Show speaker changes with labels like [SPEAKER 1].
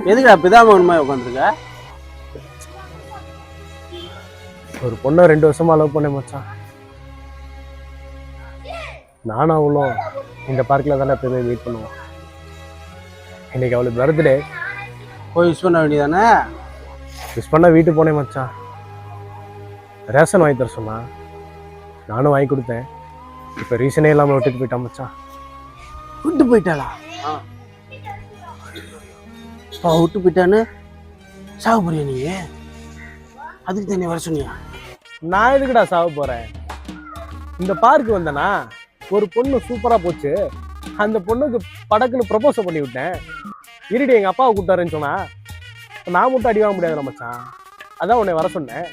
[SPEAKER 1] எதுக்குடா பிதாமகன் உட்காந்துருக்க?
[SPEAKER 2] ஒரு பொண்ணை 2 வருஷமா லவ் பண்ணேன் மச்சான். நானும் அவளும் இந்த பார்க்கில் தானே எப்பவுமே மீட் பண்ணுவோம். இன்னைக்கு அவளுக்கு பர்த்டே.
[SPEAKER 1] போய் யூஸ் பண்ண வேண்டியதானே?
[SPEAKER 2] விஷ் பண்ண வீட்டுக்கு போனேன் மச்சான். ரேஷன் வாங்கி தர சொன்னா, நானும் வாங்கி கொடுத்தேன். இப்போ ரீசனே இல்லாமல் விட்டுட்டு போயிட்டான் மச்சான்.
[SPEAKER 1] விட்டு போயிட்டாளா? விட்டு போயிட்டான்னு சாவு போறியா நீ? அதுக்கு தானே வர சொன்னியா?
[SPEAKER 2] நான் எதுக்குடா சாவ போறேன்? இந்த பார்க்கு வந்தேனா, ஒரு பொண்ணு சூப்பரா போச்சு. அந்த பொண்ணுக்கு படக்குன்னு ப்ரப்போஸ் பண்ணி விட்டேன். இருடி எங்க அப்பாவை கூப்பிட்டாருன்னு சொன்னா, நான் மட்டும் அடி வாங்க முடியாது மச்சான். அதான் உன்னை வர சொன்னேன்.